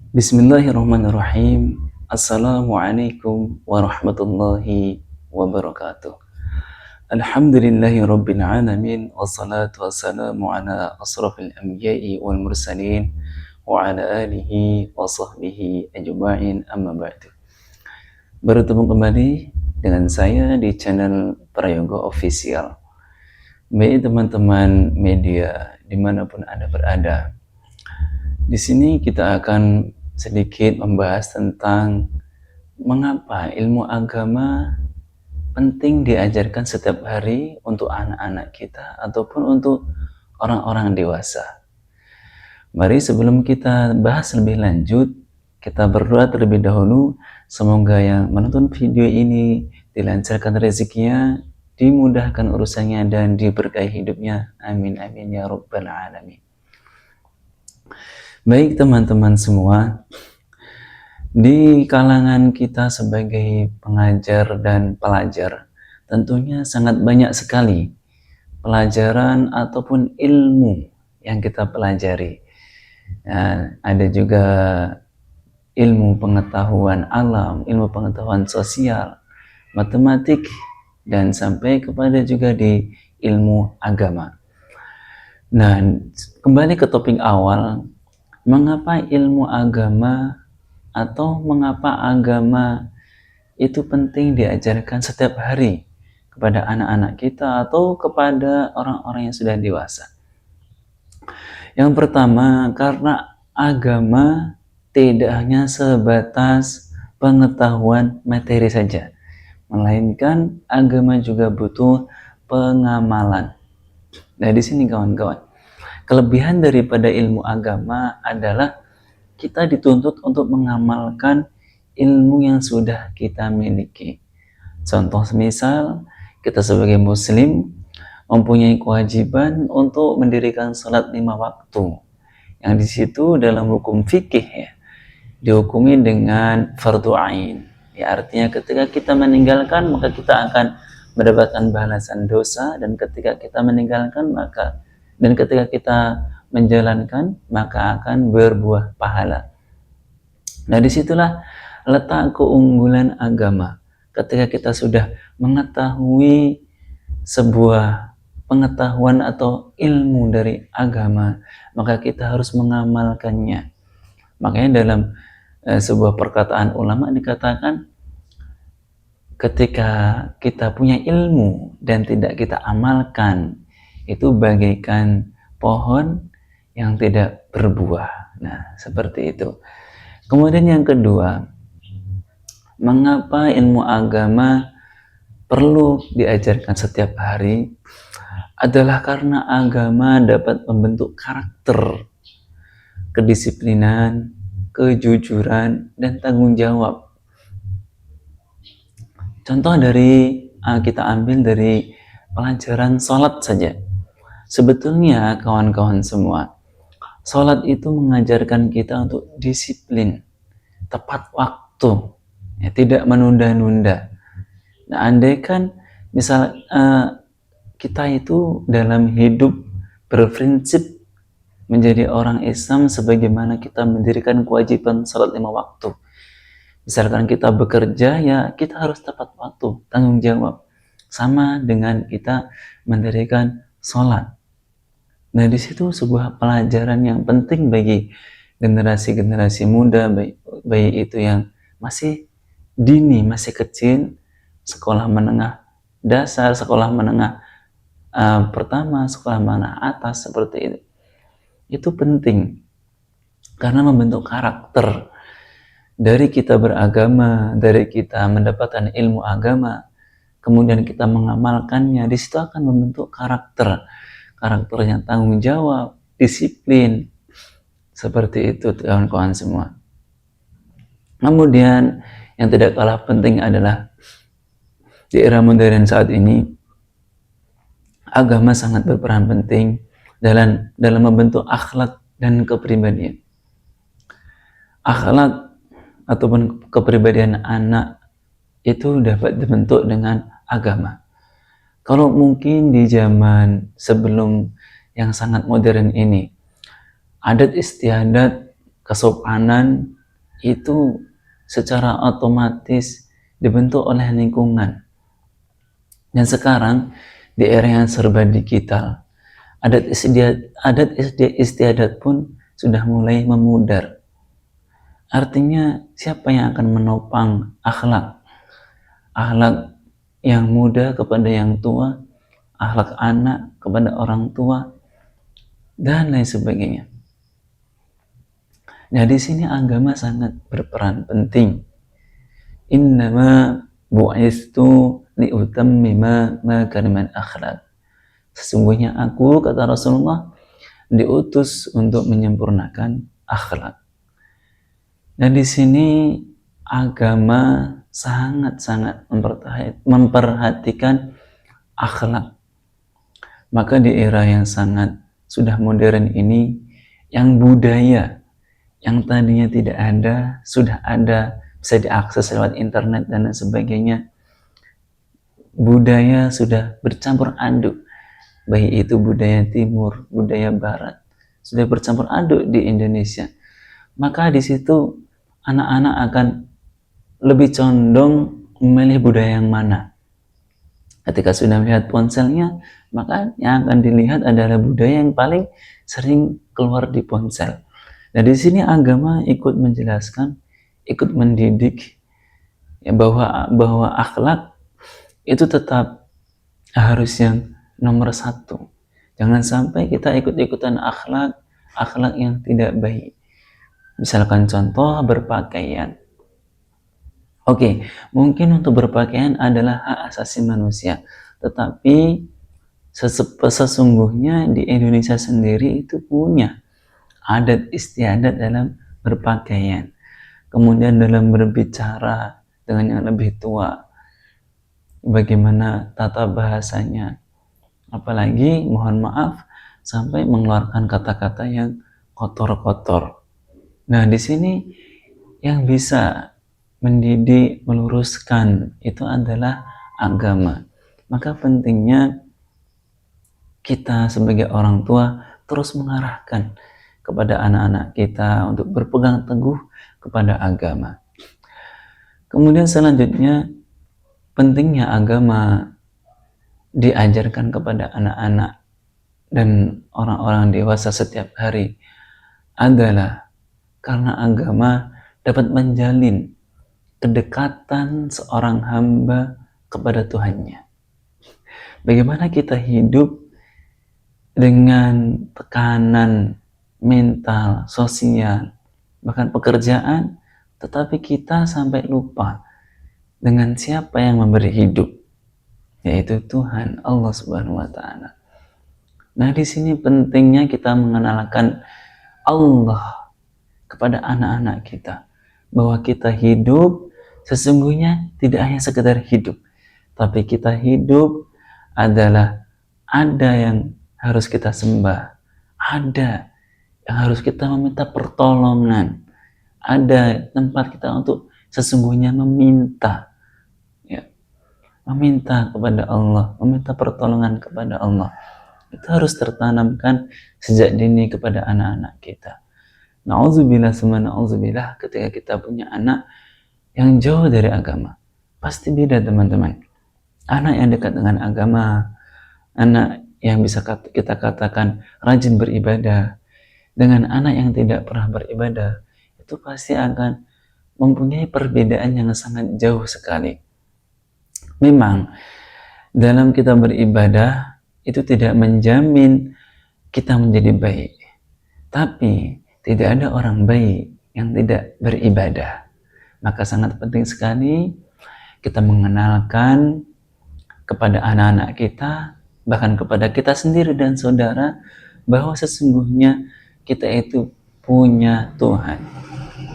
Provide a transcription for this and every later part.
Bismillahirrahmanirrahim. Assalamualaikum warahmatullahi wabarakatuh. Alhamdulillahi rabbil alamin. Wassalatu wassalamu ala asrafil anbiya'i wal mursalin wa ala alihi wa sahbihi ajma'in, amma ba'du. Bertemu kembali dengan saya di channel Prayoga Official. Baik teman-teman media dimanapun Anda berada, di sini kita akan sedikit membahas tentang mengapa ilmu agama penting diajarkan setiap hari untuk anak-anak kita ataupun untuk orang-orang dewasa. Mari sebelum kita bahas lebih lanjut, kita berdoa terlebih dahulu. Semoga yang menonton video ini dilancarkan rezekinya, dimudahkan urusannya, dan diberkahi hidupnya. Amin amin ya rabbal alamin. Baik teman-teman semua, di kalangan kita sebagai pengajar dan pelajar, tentunya sangat banyak sekali pelajaran ataupun ilmu yang kita pelajari. Ada juga ilmu pengetahuan alam, ilmu pengetahuan sosial, matematik, dan sampai kepada juga di ilmu agama. Nah, kembali ke topik awal, mengapa ilmu agama atau mengapa agama itu penting diajarkan setiap hari kepada anak-anak kita atau kepada orang-orang yang sudah dewasa. Yang pertama, karena agama tidak hanya sebatas pengetahuan materi saja, melainkan agama juga butuh pengamalan. Nah, di sini kawan-kawan, kelebihan daripada ilmu agama adalah kita dituntut untuk mengamalkan ilmu yang sudah kita miliki. Contoh semisal, kita sebagai muslim mempunyai kewajiban untuk mendirikan salat 5 waktu. Yang di situ dalam hukum fikih ya, dihukumi dengan fardu ain. Ya, artinya ketika kita meninggalkan maka kita akan mendapatkan balasan dosa, dan ketika kita meninggalkan dan ketika kita menjalankan maka akan berbuah pahala. Nah, disitulah letak keunggulan agama. Ketika kita sudah mengetahui sebuah pengetahuan atau ilmu dari agama, maka kita harus mengamalkannya. Makanya dalam sebuah perkataan ulama dikatakan, ketika kita punya ilmu dan tidak kita amalkan, itu bagaikan pohon yang tidak berbuah. Nah, seperti itu. Kemudian yang kedua, mengapa ilmu agama perlu diajarkan setiap hari adalah karena agama dapat membentuk karakter, kedisiplinan, kejujuran, dan tanggung jawab. Contoh dari kita ambil dari pelajaran sholat saja. Sebetulnya kawan-kawan semua, sholat itu mengajarkan kita untuk disiplin, tepat waktu, ya, tidak menunda-nunda. Nah, andaikan misal kita itu dalam hidup berprinsip menjadi orang Islam sebagaimana kita mendirikan kewajiban salat 5 waktu. Misalkan kita bekerja, ya kita harus tepat waktu, tanggung jawab. Sama dengan kita mendirikan sholat. Nah, di situ sebuah pelajaran yang penting bagi generasi-generasi muda, baik itu yang masih dini, masih kecil, sekolah menengah dasar, sekolah menengah pertama, sekolah menengah atas, seperti itu. Itu penting karena membentuk karakter. Dari kita beragama, dari kita mendapatkan ilmu agama, kemudian kita mengamalkannya, di situ akan membentuk karakter yang tanggung jawab, disiplin, seperti itu kawan-kawan semua. Kemudian yang tidak kalah penting adalah di era modern saat ini, agama sangat berperan penting dalam membentuk akhlak dan kepribadian. Akhlak ataupun kepribadian anak itu dapat dibentuk dengan agama. Kalau mungkin di zaman sebelum yang sangat modern ini, adat istiadat, kesopanan, itu secara otomatis dibentuk oleh lingkungan. Dan sekarang di era yang serba digital, adat istiadat pun sudah mulai memudar. Artinya siapa yang akan menopang akhlak yang muda kepada yang tua, akhlak anak kepada orang tua, dan lain sebagainya. Nah, di sini agama sangat berperan penting. Innama bu'istu liutammima makarimal akhlak. Sesungguhnya aku, kata Rasulullah, diutus untuk menyempurnakan akhlak. Nah, di sini agama sangat-sangat memperhatikan akhlak. Maka di era yang sangat sudah modern ini, yang budaya yang tadinya tidak ada, sudah ada, bisa diakses lewat internet dan lain sebagainya. Budaya sudah bercampur aduk, baik itu budaya timur, budaya barat, sudah bercampur aduk di Indonesia. Maka di situ anak-anak akan lebih condong memilih budaya yang mana. Ketika sudah melihat ponselnya, maka yang akan dilihat adalah budaya yang paling sering keluar di ponsel. Nah, di sini agama ikut menjelaskan, ikut mendidik ya, bahwa akhlak itu tetap harus yang nomor satu. Jangan sampai kita ikut-ikutan akhlak yang tidak baik. Misalkan contoh berpakaian. Oke, mungkin untuk berpakaian adalah hak asasi manusia, tetapi sesungguhnya di Indonesia sendiri itu punya adat istiadat dalam berpakaian, kemudian dalam berbicara dengan yang lebih tua, bagaimana tata bahasanya, apalagi mohon maaf sampai mengeluarkan kata-kata yang kotor-kotor. Nah, di sini yang bisa mendidik, meluruskan itu adalah agama. Maka pentingnya kita sebagai orang tua terus mengarahkan kepada anak-anak kita untuk berpegang teguh kepada agama. Kemudian selanjutnya, pentingnya agama diajarkan kepada anak-anak dan orang-orang dewasa setiap hari adalah karena agama dapat menjalin kedekatan seorang hamba kepada Tuhannya. Bagaimana kita hidup dengan tekanan mental, sosial, bahkan pekerjaan, tetapi kita sampai lupa dengan siapa yang memberi hidup, yaitu Tuhan Allah Subhanahu wa taala. Nah, di sini pentingnya kita mengenalkan Allah kepada anak-anak kita, bahwa kita hidup sesungguhnya tidak hanya sekedar hidup, tapi kita hidup adalah ada yang harus kita sembah, ada yang harus kita meminta pertolongan, ada tempat kita untuk sesungguhnya meminta, ya, meminta kepada Allah, meminta pertolongan kepada Allah. Itu harus tertanamkan sejak dini kepada anak-anak kita. Na'udzubillah summa na'udzubillah, ketika kita punya anak yang jauh dari agama, pasti beda teman-teman. Anak yang dekat dengan agama, anak yang bisa kita katakan rajin beribadah, dengan anak yang tidak pernah beribadah, itu pasti akan mempunyai perbedaan yang sangat jauh sekali. Memang dalam kita beribadah itu tidak menjamin kita menjadi baik, tapi tidak ada orang baik yang tidak beribadah. Maka sangat penting sekali kita mengenalkan kepada anak-anak kita, bahkan kepada kita sendiri dan saudara, bahwa sesungguhnya kita itu punya Tuhan,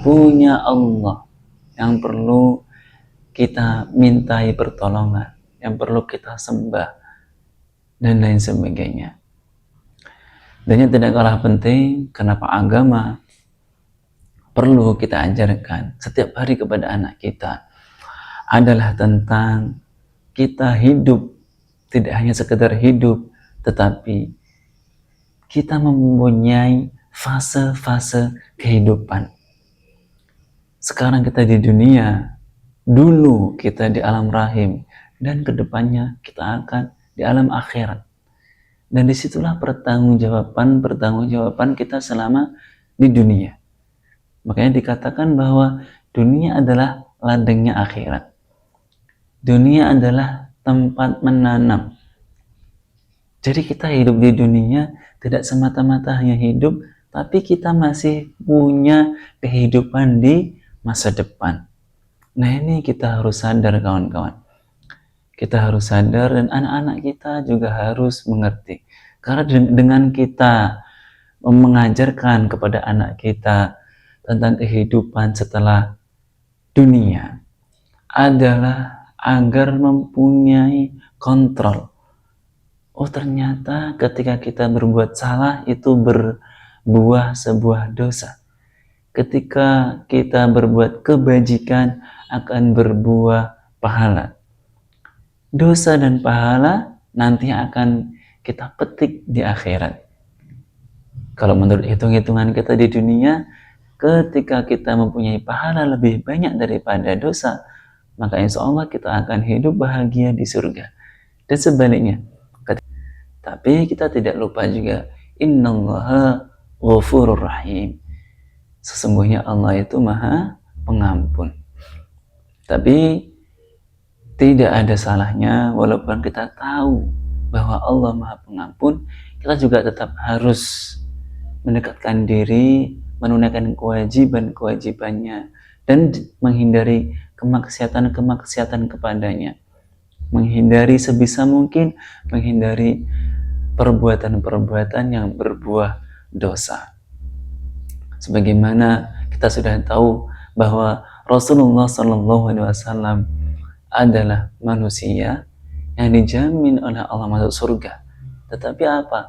punya Allah yang perlu kita mintai pertolongan, yang perlu kita sembah, dan lain sebagainya. Dan yang tidak kalah penting, kenapa agama perlu kita ajarkan setiap hari kepada anak kita, adalah tentang kita hidup tidak hanya sekedar hidup, tetapi kita mempunyai fase-fase kehidupan. Sekarang kita di dunia, dulu kita di alam rahim, dan kedepannya kita akan di alam akhirat. Dan disitulah pertanggungjawaban kita selama di dunia. Makanya dikatakan bahwa dunia adalah ladangnya akhirat. Dunia adalah tempat menanam. Jadi kita hidup di dunia tidak semata-mata hanya hidup, tapi kita masih punya kehidupan di masa depan. Nah, ini kita harus sadar, kawan-kawan. Kita harus sadar, dan anak-anak kita juga harus mengerti. Karena dengan kita mengajarkan kepada anak kita tentang kehidupan setelah dunia adalah agar mempunyai kontrol. Oh, ternyata ketika kita berbuat salah itu berbuah sebuah dosa. Ketika kita berbuat kebajikan akan berbuah pahala. Dosa dan pahala nanti akan kita petik di akhirat. Kalau menurut hitung-hitungan kita di dunia, ketika kita mempunyai pahala lebih banyak daripada dosa, maka insya Allah kita akan hidup bahagia di surga. Dan sebaliknya, tapi kita tidak lupa juga, innallaha ghafurur rahim. Sesungguhnya Allah itu maha pengampun. Tapi tidak ada salahnya, walaupun kita tahu bahwa Allah maha pengampun, kita juga tetap harus mendekatkan diri, menunaikan kewajiban-kewajibannya, dan menghindari kemaksiatan-kemaksiatan kepadanya. Menghindari sebisa mungkin, menghindari perbuatan-perbuatan yang berbuah dosa. Sebagaimana kita sudah tahu bahwa Rasulullah SAW adalah manusia yang dijamin oleh Allah masuk surga. Tetapi apa?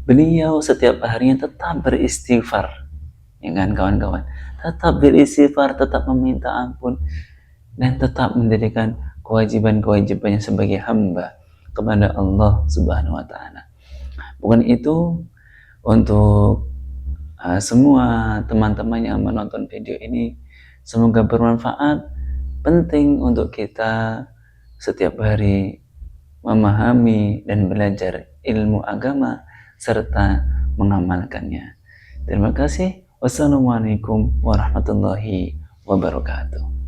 Beliau setiap harinya tetap beristighfar, ya kan kawan-kawan? Tetap beristighfar, tetap meminta ampun, dan tetap mendirikan kewajiban-kewajibannya sebagai hamba kepada Allah Subhanahu wa Ta'ala. Bukan itu, untuk semua teman-teman yang menonton video ini, semoga bermanfaat. Penting untuk kita setiap hari memahami dan belajar ilmu agama serta mengamalkannya. Terima kasih. Wassalamualaikum warahmatullahi wabarakatuh.